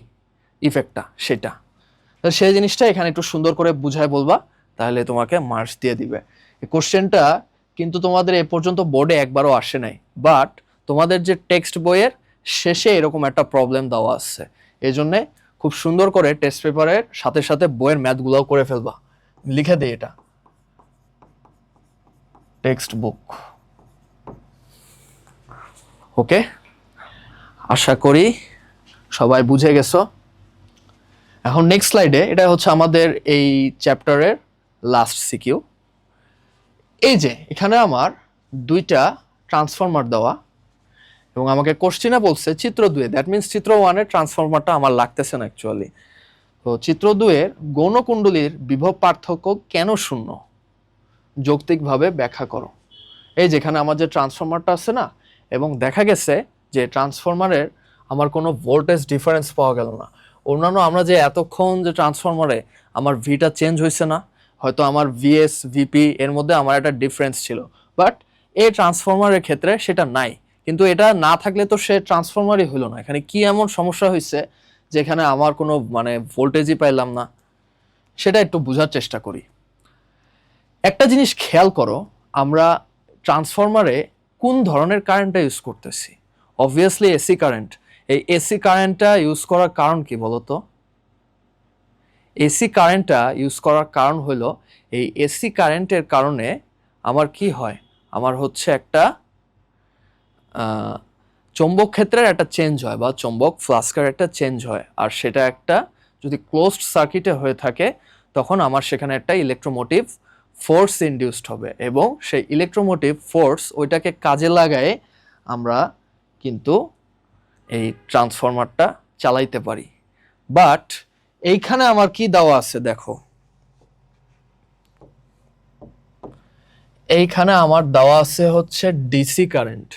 Speaker 1: ইফেক্টটা সেটা। তো সেই জিনিসটা এখানে একটু সুন্দর করে বুঝায় বলবা, তাহলে তোমাকে মার্কস দিয়ে দিবে। এই কোশ্চেনটা কিন্তু তোমাদের এ পর্যন্ত বোর্ডে একবারও আসে নাই, বাট তোমাদের যে টেক্সট বইয়ের শেষে এরকম একটা প্রবলেম দেওয়া আছে। এই জন্যে খুব সুন্দর করে টেস্ট পেপারের সাথে সাথে বইয়ের ম্যাথগুলোও করে ফেলবা। লিখে দিই এটা টেক্সট বুক। ওকে, আশা করি সবাই বুঝে গেছো। এখন নেক্সট স্লাইডে, এটা হচ্ছে আমাদের এই চ্যাপ্টারের লাস্ট সিকিউ। এই যে এখানে আমার দুইটা ট্রান্সফরমার দেওয়া এবং আমাকে কোশ্চেনে বলছে চিত্র 2, দ্যাট মিনস চিত্র 1-এর ট্রান্সফরমারটা আমার লাগতেছে না অ্যাকচুয়ালি। তো চিত্র 2-এর গৌণকুণ্ডলীর বিভব পার্থক্য কেন শূন্য, যৌক্তিকভাবে ব্যাখ্যা করো। এই যেখানে আমার যে ট্রান্সফরমারটা আছে না, এবং দেখা গেছে যে ট্রান্সফরমারের আমার কোনো ভোল্টেজ ডিফারেন্স পাওয়া গেল না। অন্যান্য আমরা যে এতক্ষণ যে ট্রান্সফরমারে আমার ভিটা চেঞ্জ হয়েছে না, হয়তো আমার ভিএস ভিপি এর মধ্যে আমার একটা ডিফারেন্স ছিল, বাট এই ট্রান্সফরমারের ক্ষেত্রে সেটা নাই। কিন্তু এটা না থাকলে তো সে ট্রান্সফরমারই হলো না। এখানে কি এমন সমস্যা হয়েছে যেখানে আমার কোনো মানে ভোল্টেজই পাইলাম না, সেটা একটু বোঝার চেষ্টা করি। একটা জিনিস খেয়াল করো, আমরা ট্রান্সফরমারে কোন ধরনের কারেন্টটা ইউজ করতেছি। Obviously AC current. এই এসি কারেন্টটা ইউজ করার কারণ কি বলতো? এসি কারেন্টটা ইউজ করার কারণ হলো, এই এসি কারেন্টের কারণে আমার কি হয়, আমার হচ্ছে একটা চৌম্বক ক্ষেত্রের একটা চেঞ্জ হয় বা চৌম্বক ফ্লাস্কের একটা চেঞ্জ হয়। আর সেটা একটা যদি ক্লোজড সার্কিটে হয়ে থাকে, তখন আমার সেখানে একটা ইলেকট্রোমোটিভ ফোর্স ইনডিউসড হবে, এবং সেই ইলেকট্রোমোটিভ ফোর্স ওইটাকে কাজে লাগায় আমরা কিন্তু এই ট্রান্সফরমারটা চালাইতে পারি। বাট এইখানে আমার কি দেওয়া আছে দেখো, এইখানে আমার দেওয়া আছে হচ্ছে DC current.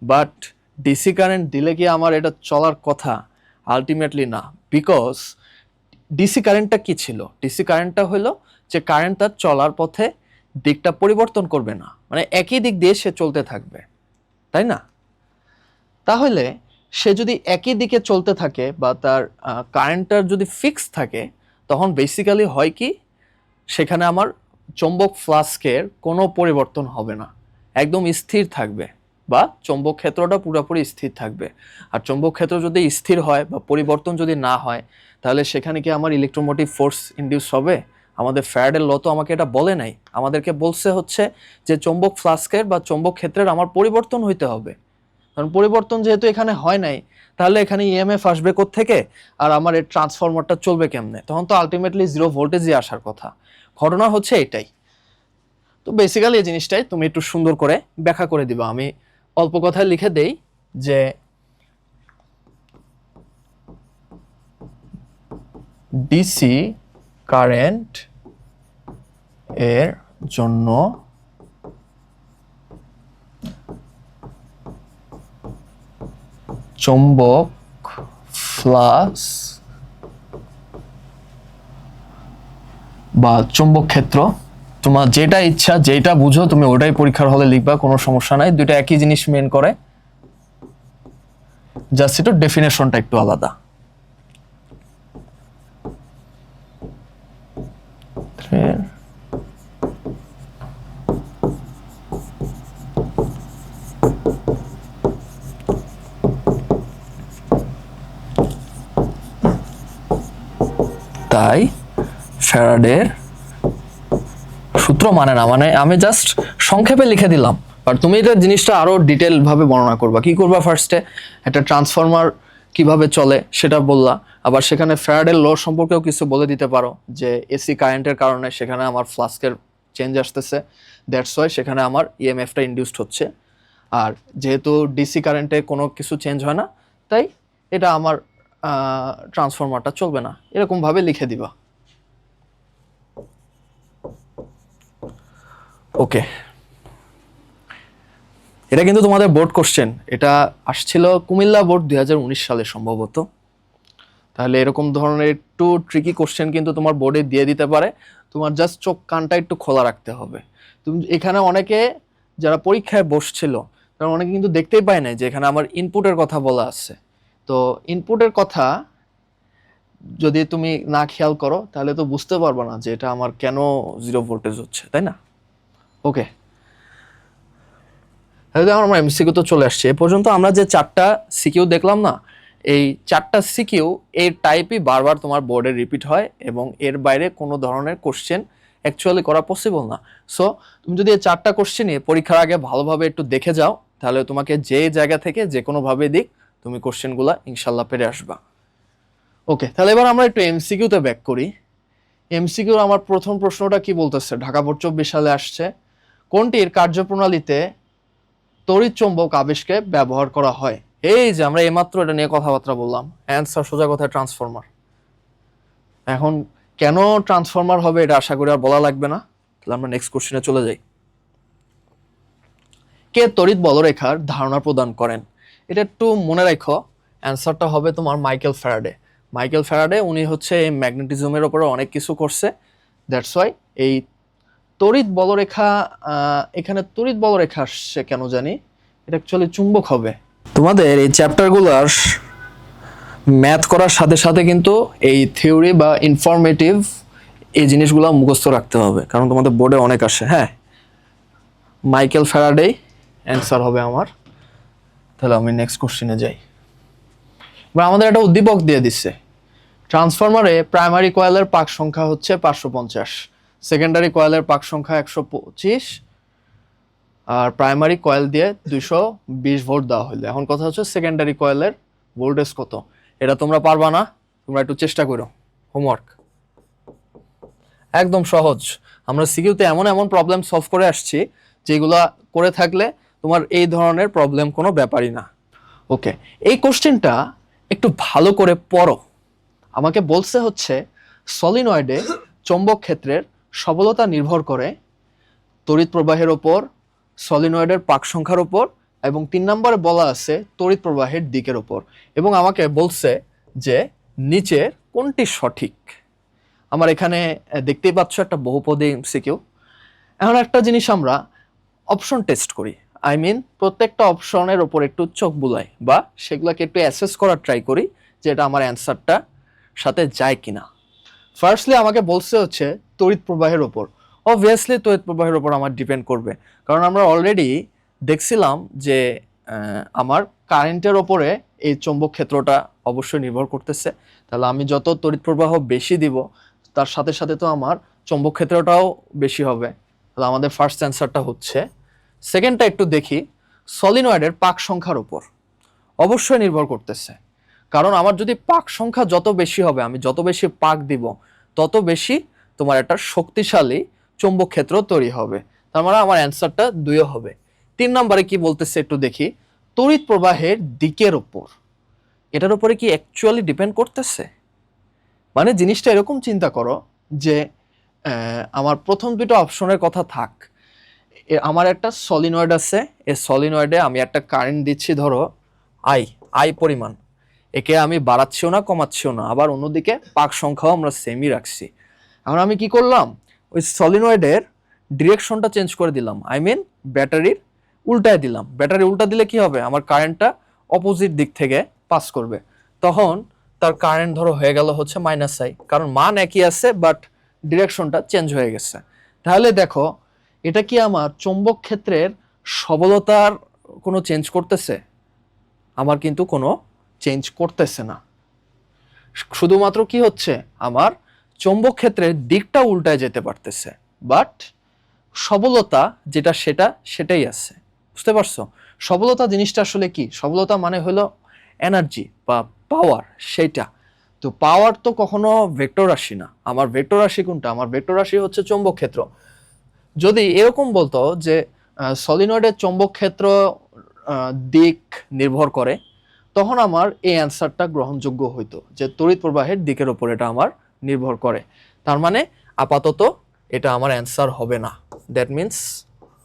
Speaker 1: But DC current দিলে কি আমার এটা চলার কথা? আলটিমেটলি না। বিকজ ডিসি কারেন্টটা কি ছিল? ডিসি কারেন্টটা হলো যে কারেন্ট তার চলার পথে দিকটা পরিবর্তন করবে না, মানে একই দিক দিয়ে সে চলতে থাকবে, তাই না? তাহলে সে যদি একই দিকে চলতে থাকে বা তার কারেন্টটার যদি ফিক্স থাকে, তখন বেসিক্যালি হয় কি, সেখানে আমার চৌম্বক ফ্লাস্কের কোনো পরিবর্তন হবে না, একদম স্থির থাকবে, বা চৌম্বক ক্ষেত্রটা পুরোপুরি স্থির থাকবে। আর চৌম্বক ক্ষেত্র যদি স্থির হয় বা পরিবর্তন যদি না হয়, তাহলে সেখানে কি আমার ইলেকট্রোমোটিভ ফোর্স ইনডিউস হবে? আমাদের ফ্যারাডের ল তো আমাকে এটা বলে নাই। আমাদেরকে বলছে হচ্ছে যে চৌম্বক ফ্লাস্কের বা চৌম্বক ক্ষেত্রের আমার পরিবর্তন হইতে হবে। কারণ পরিবর্তন যেহেতু এখানে হয় নাই, তাহলে এখানে ইএমএফ আসবে কোত্থেকে, আর আমার এই ট্রান্সফরমারটা চলবে কেমনে? তখন তো আলটিমেটলি জিরো ভোল্টেজই আসার কথা। ঘটনা হচ্ছে এটাই। তো বেসিক্যালি এই জিনিসটাই তুমি একটু সুন্দর করে ব্যাখ্যা করে দিবা। আমি অল্প কথায় লিখে দেই যে ডিসি কারেন্ট এর জন্য চৌম্বক ফ্লাক্স বা চৌম্বক ক্ষেত্র, তোমার যেটা ইচ্ছা যেটা বুঝো তুমি ওটাই পরীক্ষার হলে লিখবা, কোনো সমস্যা নাই, দুইটা একই জিনিস মেন করে, জাস্ট একটু ডেফিনেশনটা একটু আলাদা। তাই ফ্যারাডের সূত্র মানে না, মানে আমি জাস্ট সংক্ষেপে লিখে দিলাম, বাট তুমি এটা জিনিসটা আরো ডিটেল ভাবে বর্ণনা করবা। কি করবা, ফার্স্টে একটা ট্রান্সফরমার কিভাবে চলে সেটা বললা, আবার সেখানে ফ্যারাডের ল সম্পর্কেও কিছু বলে দিতে পারো, যে এসি কারেন্টের কারণে সেখানে আমার ফ্লাস্কের চেঞ্জ আসতেছে, দ্যাটস ওয়াই সেখানে আমার ইএমএফটা ইনডিউসড হচ্ছে, আর যেহেতু ডিসি কারেন্টে কোনো কিছু চেঞ্জ হয় না, তাই এটা আমার ট্রান্সফরমারটা চলবে না, এরকম ভাবে লিখে দিবা। ওকে, এটা কিন্তু তোমাদের বোর্ড কোশ্চেন, এটা আসছিল কুমিল্লা বোর্ড 2019 সালে সম্ভবত। তাহলে এরকম ধরনের একটু ট্রিকি কোশ্চেন কিন্তু তোমার বোর্ডে দিয়ে দিতে পারে, তোমার জাস্ট চোখ কানটা একটু খোলা রাখতে হবে। তুমি এখানে অনেকে যারা পরীক্ষায় বসছিল তারা অনেকে কিন্তু দেখতেই পায় না যে এখানে আমার ইনপুটের কথা বলা আছে। তো ইনপুটের কথা যদি তুমি না খেয়াল করো তাহলে তো বুঝতে পারবে না যে এটা আমার কেন 0 ভোল্টেজ হচ্ছে, তাই না? ওকে, তাহলে আমরা এমসিকিউ তো চলে আসছে। এ পর্যন্ত আমরা যে 4টা সিকিউ দেখলাম না, এই 4টা সিকিউ এর টাইপই বারবার তোমার বোর্ডে রিপিট হয় এবং এর বাইরে কোনো ধরনের কোশ্চেন অ্যাকচুয়ালি করা পসিবল না। সো তুমি যদি এই 4টা কোশ্চেনই পরীক্ষার আগে ভালোভাবে একটু দেখে যাও, তাহলে তোমাকে যে জায়গা থেকে যে কোনোভাবে দিক তুমি কোশ্চেনগুলো ইনশাল্লাহ পেরে আসবা। ওকে, তাহলে এবার আমরা একটু এমসিকিউতে ব্যাক করি। এমসিকিউ আমার প্রথম প্রশ্নটা কি বলতেছে, ঢাকা বোর্ড 24 সালে আসছে, কোনটির কার্যপ্রণালীতে তড়িৎ চৌম্বক আবেশকে ব্যবহার করা হয়? এই যে আমরা এইমাত্র এটা নিয়ে কথাবার্তা বললাম, অ্যান্সার সোজা কথা ট্রান্সফরমার। এখন কেন ট্রান্সফরমার হবে এটা আশা করি আর বলা লাগবে না, তাহলে আমরা নেক্সট কোশ্চেনে চলে যাই। কে তড়িৎ বলরেখার ধারণা প্রদান করেন? এটা একটু মনে রাখো, অ্যান্সারটা হবে তোমার মাইকেল ফ্যারাডে। মাইকেল ফ্যারাডে উনি হচ্ছে এই ম্যাগনেটিজমের উপরে অনেক কিছু করছে, দ্যাটস ওয়াই এই তড়িৎ বলরেখা, এখানে তড়িৎ বলরেখা আসছে কেন জানি, এটা অ্যাকচুয়ালি চুম্বক হবে। তোমাদের এই চ্যাপ্টারগুলোর ম্যাথ করার সাথে সাথে কিন্তু এই থিওরি বা ইনফরমেটিভ এই জিনিসগুলো মুখস্থ রাখতে হবে, কারণ তোমাদের বোর্ডে অনেক আসে। হ্যাঁ, মাইকেল ফ্যারাডে অ্যান্সার হবে আমার। তাহলে আমি নেক্সট কোশ্চেনে যাই। এবার আমাদের একটা উদ্দীপক দিয়ে দিচ্ছে, ট্রান্সফরমারে প্রাইমারি কয়েলের পাক সংখ্যা হচ্ছে 550, সেকেন্ডারি কয়েলের পাক সংখ্যা 125, আর প্রাইমারি কয়েল দিয়ে 220 ভোল্ট দেওয়া হইলো। এখন কথা হচ্ছে সেকেন্ডারি কয়েলের ভোল্টেজ কত? এটা তোমরা পারবা না, তোমরা একটু চেষ্টা করো, হোমওয়ার্ক একদম সহজ। আমরা সিকিউতে এমন এমন প্রবলেম সলভ করে আসছি যেগুলা করে থাকলে তোমার এই ধরনের প্রবলেম কোনো ব্যাপারই না। ওকে, এই কোশ্চেনটা একটু ভালো করে পড়ো। আমাকে বলছে হচ্ছে সলিনয়েডে চৌম্বক ক্ষেত্রের সবলতা নির্ভর করে তড়িৎ প্রবাহের ওপর, সলিনয়েডের পাক সংখ্যার ওপর, এবং 3 নম্বরে বলা আছে তড়িৎ প্রবাহের দিকের ওপর, এবং আমাকে বলছে যে নিচের কোনটি সঠিক। আমার এখানে দেখতেই পাচ্ছ একটা বহুপদী এমসিকিউ। এখন একটা জিনিস আমরা অপশন টেস্ট করি, আই মিন প্রত্যেকটা অপশনের ওপর একটু চোখ বুলাই বা সেগুলোকে একটু অ্যাসেস করার ট্রাই করি যে এটা আমার অ্যান্সারটা সাথে যায় কিনা। ফার্স্টলি আমাকে বলছে হচ্ছে তড়িৎ প্রবাহের ওপর, অবভিয়াসলি তড়িৎ প্রবাহের ওপর আমার ডিপেন্ড করবে, কারণ আমরা অলরেডি দেখছিলাম যে আমার কারেন্টের ওপরে এই চৌম্বক ক্ষেত্রটা অবশ্যই নির্ভর করতেছে। তাহলে আমি যত তড়িৎ প্রবাহ বেশি দিব তার সাথে সাথে তো আমার চৌম্বক ক্ষেত্রটাও বেশি হবে। তাহলে আমাদের ফার্স্ট অ্যান্সারটা হচ্ছে। সেকেন্ডটা একটু দেখি, সলিনয়েডের পাক সংখ্যার উপর অবশ্যই নির্ভর করতেছে, কারণ আমার যদি পাক সংখ্যা যত বেশি হবে, আমি যত বেশি পাক দিব তত বেশি তোমার একটা শক্তিশালী চৌম্বক ক্ষেত্র তৈরি হবে। তার মানে আমার অ্যান্সারটা 2 হবে। 3 নম্বরে কি বলতেছে একটু দেখি, তড়িৎ প্রবাহের দিকের ওপর, এটার উপরে কি অ্যাকচুয়ালি ডিপেন্ড করতেছে? মানে জিনিসটা এরকম চিন্তা করো যে আমার প্রথম 2টা অপশনের কথা থাক, আমার একটা সলিনয়েড আছে, এই সলিনয়েডে আমি একটা কারেন্ট দিচ্ছি ধরো আই, আই পরিমাণ, একে আমি বাড়াচ্ছিও না কমাচ্ছিও না, আবার অন্যদিকে পাক সংখ্যাও আমরা সেমই রাখছি। এখন আমি কি করলাম, ওই সলিনয়েডের ডিরেকশনটা চেঞ্জ করে দিলাম, আই মিন ব্যাটারির উল্টায় দিলাম। ব্যাটারি উল্টা দিলে কি হবে, আমার কারেন্টটা অপোজিট দিক থেকে পাস করবে, তখন তার কারেন্ট ধরো হয়ে গেল হচ্ছে -I, কারণ মান একই আছে বাট ডিরেকশনটা চেঞ্জ হয়ে গেছে। তাহলে দেখো এটা কি আমার চৌম্বক ক্ষেত্রের সবলতার কোনো চেঞ্জ করতেছে? আমার কিন্তু কোনো চেঞ্জ করতেছে না, শুধুমাত্র কি হচ্ছে, আমার চৌম্বক ক্ষেত্রের দিকটা উল্টায় যেতে পারতেছে, বাট সবলতা যেটা সেটাই আছে। বুঝতে পারছো? সবলতা জিনিসটা আসলে কি? সবলতা মানে হলো এনার্জি বা পাওয়ার, সেইটা। তো পাওয়ার তো কখনো ভেক্টর রাশি না। আমার ভেক্টর রাশি কোনটা? আমার ভেক্টর রাশি হচ্ছে চৌম্বক ক্ষেত্র। যদি এরকম বলতো যে সলিনয়েডের চৌম্বক ক্ষেত্র দিক নির্ভর করে, তখন আমার এই অ্যান্সারটা গ্রহণযোগ্য হইতো, যে তড়িৎ প্রবাহের দিকের উপর এটা আমার নির্ভর করে। তার মানে আপাতত এটা আমার অ্যান্সার হবে না, দ্যাট মিনস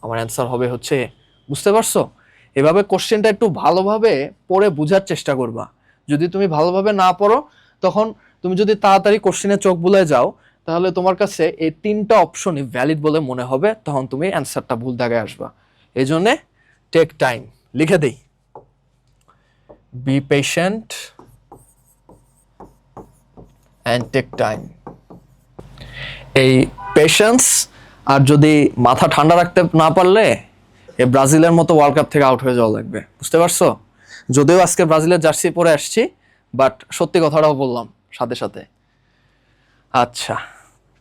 Speaker 1: আমার অ্যান্সার হবে হচ্ছে। বুঝতে পারছো? এভাবে কোশ্চেনটা একটু ভালোভাবে পড়ে বোঝার চেষ্টা করবা। যদি তুমি ভালোভাবে না পড়ো, তখন তুমি যদি তাড়াতাড়ি কোশ্চেনে চোখ বুলায় যাও, তাহলে তোমার কাছে এই 3টা অপশনই ভ্যালিড বলে মনে হবে, তখন তুমি অ্যান্সারটা ভুল জায়গায় আসবা। এই জন্যে টেক টাইম, লিখে দেই, be patient and take time. এই পেশেন্স আর যদি মাথা ঠান্ডা রাখতে না পারলে এই ব্রাজিলের মতো ওয়ার্ল্ড কাপ থেকে আউট হয়ে যাওয়া লাগবে। বুঝতে পারছো? যদিও আজকে ব্রাজিলের জার্সি পরে আসছি, বাট সত্যি কথাটাও বললাম সাথে সাথে। আচ্ছা,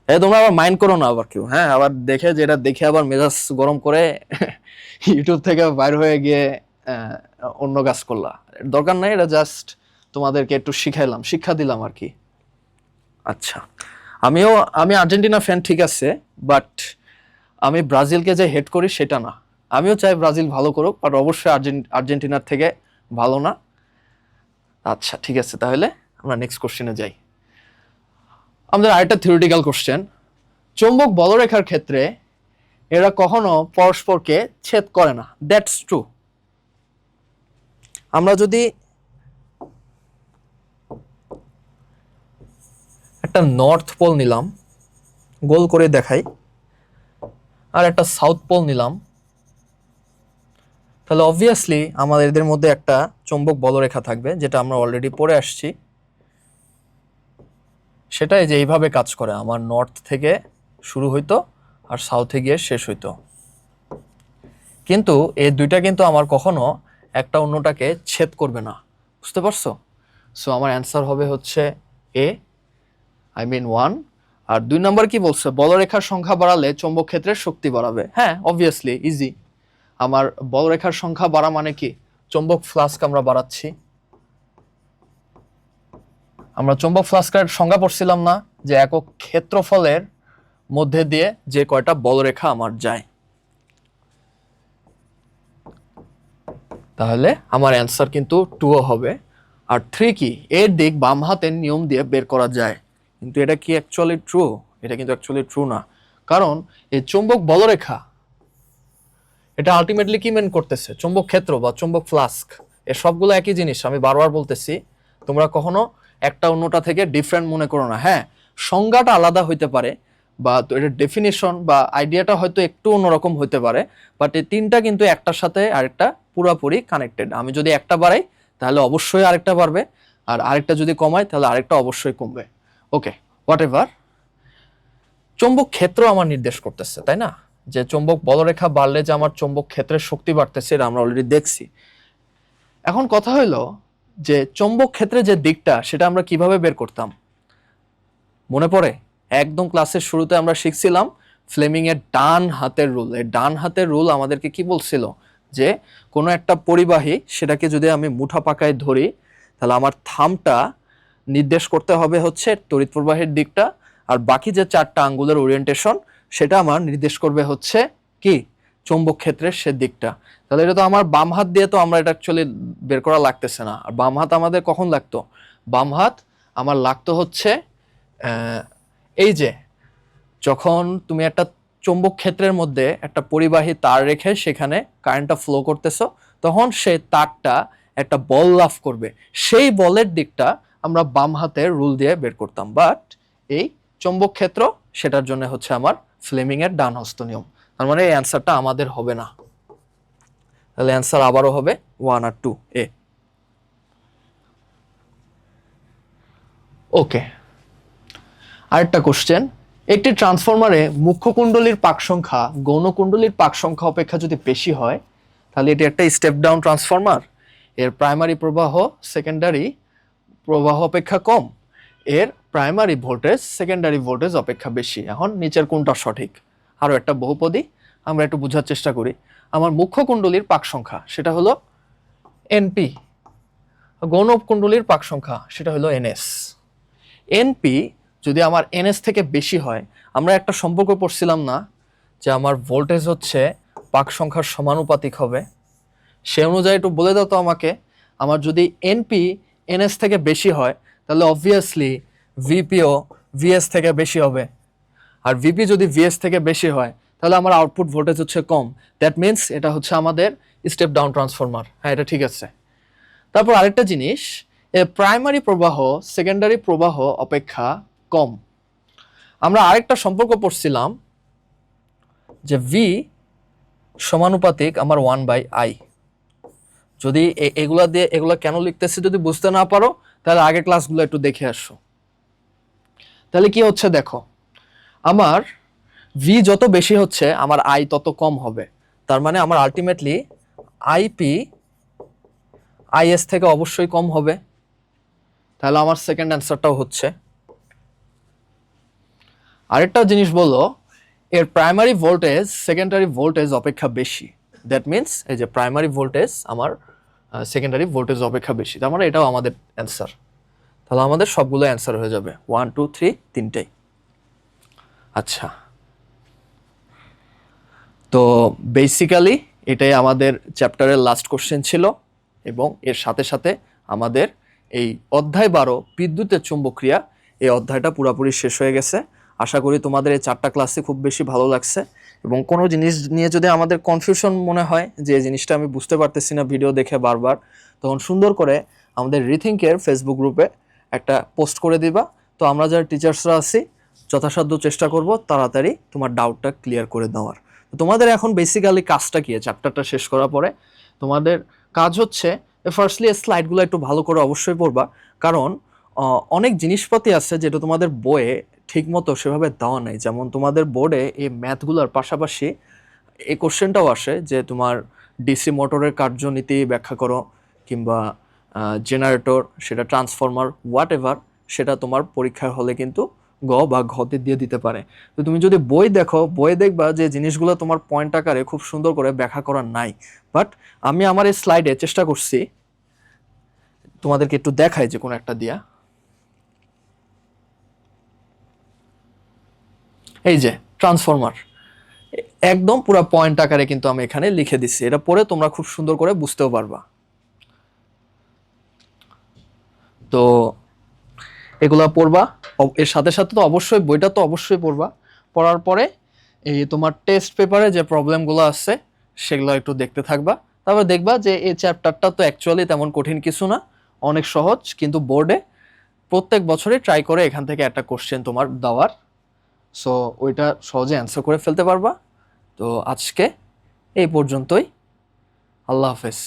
Speaker 1: তোমরা আবার মাইন্ড করো না আবার কেউ, হ্যাঁ? আবার দেখে যেটা দেখে আবার মেজাজ গরম করে ইউটিউব থেকে বাইর হয়ে গিয়ে অন্য কাজ করলা, দরকার নাই। এটা জাস্ট তোমাদেরকে একটু শিখাইলাম, শিক্ষা দিলাম আর কি। আচ্ছা, আমি আর্জেন্টিনা ফ্যান, ঠিক আছে, বাট আমি ব্রাজিলকে যে হেট করি সেটা না। আমিও চাই ব্রাজিল ভালো করুক, বাট অবশ্যই আর্জেন্টিনার থেকে ভালো না। আচ্ছা ঠিক আছে, তাহলে আমরা নেক্সট কোশ্চেনে যাই। আমাদের আরেকটা থিওরিটিক্যাল কোশ্চেন, চৌম্বক বলরেখার ক্ষেত্রে এরা কখনো পরস্পরকে ছেদ করে না, দ্যাটস ট্রু। আমরা যদি একটা নর্থ পোল নিলাম, গোল করে দেখাই, আর একটা সাউথ পোল নিলাম, তাহলে অবভিয়াসলি আমাদের এদের মধ্যে একটা চৌম্বক বলরেখা থাকবে, যেটা আমরা অলরেডি পড়ে আসছি। সেটাই যে এইভাবে কাজ করে, আমার নর্থ থেকে শুরু হইতো আর সাউথে গিয়ে শেষ হইতো। কিন্তু এই দুইটা কিন্তু আমার কখনো একটা অন্যটাকে ছেদ করবে না। বুঝতে পারছো? সো আমার অ্যান্সার হবে হচ্ছে এ, আই মিন 1। আর 2 নাম্বার কি বলছে, বলরেখার সংখ্যা বাড়ালে চৌম্বক ক্ষেত্রের শক্তি বাড়াবে। হ্যাঁ, অবভিয়াসলি ইজি। আমার বলরেখার সংখ্যা বাড়া মানে কি, চৌম্বক ফ্লাস্ক আমরা বাড়াচ্ছি। আমরা চৌম্বক ফ্লাস্কের সংজ্ঞা পড়ছিলাম না, যে একক ক্ষেত্রফলের মধ্যে দিয়ে যে কয়টা বলরেখা আমার যায়। তাহলে আমার অ্যান্সার কিন্তু 2 হবে। আর 3 কি, এর দিক বাম হাতের নিয়ম দিয়ে বের করা যায়, কিন্তু এটা কি অ্যাকচুয়ালি ট্রু? এটা কিন্তু অ্যাকচুয়ালি ট্রু না, কারণ এই চৌম্বক বলরেখা এটা আলটিমেটলি কি মেন করতেছে, চৌম্বক ক্ষেত্র বা চৌম্বক ফ্লাস্ক, এর সবগুলো একই জিনিস। আমি বারবার বলতেছি, তোমরা কখনো একটা অন্যটা থেকে ডিফারেন্ট মনে করো না। হ্যাঁ, সংজ্ঞাটা আলাদা হইতে পারে, বা এটার ডেফিনেশন বা আইডিয়াটা হয়তো একটু অন্যরকম হইতে পারে, বাট এই 3টা কিন্তু একটার সাথে আরেকটা পুরোপুরি কানেক্টেড। আমি যদি একটা বাড়াই তাহলে অবশ্যই আরেকটা বাড়বে, আর আরেকটা যদি কমাই তাহলে আরেকটা অবশ্যই কমবে। ওকে, হোয়াট এভার, চৌম্বক ক্ষেত্র আমার নির্দেশ করতেছে, তাই না? যে চৌম্বক বলরেখা বাড়লে যে আমার চৌম্বক ক্ষেত্রের শক্তি বাড়তেছে, এটা আমরা অলরেডি দেখছি। এখন কথা হলো যে চৌম্বক ক্ষেত্রে যে দিকটা, সেটা আমরা কিভাবে বের করতাম? মনে পড়ে? একদম ক্লাসের শুরুতে আমরা শিখছিলাম ফ্লেমিং এর ডান হাতের রুল। এই ডান হাতের রুল আমাদেরকে কি বলছিল, যে কোনো একটা পরিবাহী, সেটাকে যদি আমি মুঠা পাকায় ধরি, তাহলে আমার থামটা নির্দেশ করতে হবে হচ্ছে তড়িৎ প্রবাহের দিকটা, আর বাকি যে 4টা আঙ্গুলের ওরিয়েন্টেশন, সেটা আমার নির্দেশ করবে হচ্ছে কি, চৌম্বক ক্ষেত্রের সে দিকটা। তাহলে এটা তো আমার বাম হাত দিয়ে তো আমরা এটা অ্যাকচুয়ালি বের করা লাগতেছে না। আর বাম হাত আমাদের কখন লাগতো? বাম হাত আমার লাগতো হচ্ছে এই যে যখন তুমি একটা চৌম্বক ক্ষেত্রের মধ্যে একটা পরিবাহী তার রেখে সেখানে কারেন্টটা ফ্লো করতেছো, তখন সেই তারটা একটা বল লাফ করবে, সেই বলের দিকটা আমরা বাম হাতের রুল দিয়ে বের করতাম। বাট এই চৌম্বক ক্ষেত্র, সেটার জন্য হচ্ছে আমার ফ্লেমিং এর ডান হস্ত নিয়ম। তার মানে এই অ্যান্সারটা আমাদের হবে না। তাহলে অ্যান্সার আবারও হবে 1 আর 2 এ। ওকে, আরেকটা কোশ্চেন, একটি ট্রান্সফরমারে মুখ্য কুণ্ডলীর পাক সংখ্যা গৌণ কুণ্ডলীর পাক সংখ্যা অপেক্ষা যদি বেশি হয়, তাহলে এটি একটা স্টেপ ডাউন ট্রান্সফরমার। এর প্রাইমারি প্রবাহ সেকেন্ডারি প্রবাহ অপেক্ষা কম, এর প্রাইমারি ভোল্টেজ সেকেন্ডারি ভোল্টেজ অপেক্ষা বেশি। এখন নিচের কোনটা সঠিক? আরও একটা বহুপদী, আমরা একটু বোঝার চেষ্টা করি। আমার মুখ্য কুণ্ডলীর পাক সংখ্যা সেটা হলো এনপি, গৌণ কুণ্ডলীর পাক সংখ্যা সেটা হলো এনএস। এনপি যদি আমার এনএস থেকে বেশি হয়, আমরা একটা সম্পর্ক পড়ছিলাম না যে আমার ভোল্টেজ হচ্ছে পাক সংখ্যার সমানুপাতিক হবে? সে অনুযায়ী একটু বলে দাও তো আমাকে, আমার যদি এনপি এনএস থেকে বেশি হয় তাহলে অবভিয়াসলি ভিপিও ভিএস থেকে বেশি হবে, আর ভিপি যদি ভিএস থেকে বেশি হয় তাহলে আমার আউটপুট ভোল্টেজ হচ্ছে কম। দ্যাট মিনস এটা হচ্ছে আমাদের স্টেপ ডাউন ট্রান্সফরমার। হ্যাঁ, এটা ঠিক আছে। তারপর আরেকটা জিনিস, প্রাইমারি প্রবাহ সেকেন্ডারি প্রবাহ অপেক্ষা কম। আমরা আরেকটা সম্পর্ক পড়ছিলাম যে ভি সমানুপাতিক আমার 1/I। যদি এগুলা কেন লিখতেছি যদি বুঝতে না পারো তাহলে আগের ক্লাসগুলো একটু দেখে আসো। তাহলে কি হচ্ছে দেখো, আমার ভি যত বেশি হচ্ছে আমার আই তত কম হবে। তার মানে আমার আলটিমেটলি আইপি আইএস থেকে অবশ্যই কম হবে। তাহলে আমার সেকেন্ড অ্যান্সারটাও হচ্ছে। আরেকটা জিনিস বলো, এর প্রাইমারি ভোল্টেজ সেকেন্ডারি ভোল্টেজ অপেক্ষা বেশি। দ্যাট মিনস এই যে প্রাইমারি ভোল্টেজ আমার সেকেন্ডারি ভোল্টেজ অপেক্ষা বেশি, তার মানে এটাও আমাদের অ্যান্সার। তাহলে আমাদের সবগুলো অ্যান্সার হয়ে যাবে 1 2 3 তিনটেই। আচ্ছা, তো বেসিক্যালি এটাই আমাদের চ্যাপ্টারের লাস্ট কোশ্চেন ছিল, এবং এর সাথে সাথে আমাদের এই অধ্যায় 12 বিদ্যুতের চুম্বকক্রিয়া এই অধ্যায়টা পুরোপুরি শেষ হয়ে গেছে। আশা করি তোমাদের এই 4টা ক্লাসে খুব বেশি ভালো লাগছে, এবং কোনো জিনিস নিয়ে যদি আমাদের কনফিউশন মনে হয় যে এই জিনিসটা আমি বুঝতে পারতেছি না ভিডিও দেখে বারবার, তখন সুন্দর করে আমাদের রিথিঙ্কের ফেসবুক গ্রুপে একটা পোস্ট করে দিবা। তো আমরা যারা টিচার্সরা আছি যথাসাধ্য চেষ্টা করব তাড়াতাড়ি তোমার ডাউটটা ক্লিয়ার করে দেওয়ার। তোমাদের এখন বেসিক্যালি কাজটা কি, চ্যাপ্টারটা শেষ করার পরে তোমাদের কাজ হচ্ছে ফার্স্টলি স্লাইডগুলো একটু ভালো করে অবশ্যই পড়বা, কারণ অনেক জিনিসপাতি আছে যেটা তোমাদের বইয়ে ঠিকমতো সেভাবে দেওয়া নাই। যেমন তোমাদের বোর্ডে এই ম্যাথগুলোর পাশাপাশি এই কোশ্চেনটাও আসে যে তোমার ডিসি মোটরের কার্যনীতি ব্যাখ্যা করো, কিংবা জেনারেটর, সেটা ট্রান্সফরমার, হোয়াট এভার, সেটা তোমার পরীক্ষার হলে কিন্তু গ বা ঘতে দিয়ে দিতে পারে। তো তুমি যদি বই দেখো, বই দেখবা যে জিনিসগুলো তোমার পয়েন্ট আকারে খুব সুন্দর করে ব্যাখ্যা করা নাই। বাট আমি আমার এই স্লাইডে চেষ্টা করছি তোমাদেরকে একটু দেখাই যে কোনো একটা দিয়া। এই যে ট্রান্সফরমার একদম পুরো পয়েন্ট আকারে কিন্তু আমি এখানে লিখে দিচ্ছি, এটা পড়ে তোমরা খুব সুন্দর করে বুঝতেও পারবা। তো এগুলা পড়বা, এর সাথে সাথে তো অবশ্যই বইটা তো অবশ্যই পড়বা। পড়ার পরে এই তোমার টেস্ট পেপারে যে প্রবলেমগুলো আছে সেগুলো একটু দেখতে থাকবা। তারপর দেখবা যে এই চ্যাপ্টারটা তো অ্যাকচুয়ালি তেমন কঠিন কিছু না, অনেক সহজ, কিন্তু বোর্ডে প্রত্যেক বছরই ট্রাই করে এখান থেকে একটা কোশ্চেন তোমার দেওয়ার, সো ওইটা সহজে অ্যান্সার করে ফেলতে পারবা। তো আজকে এই পর্যন্তই, আল্লাহ হাফেজ।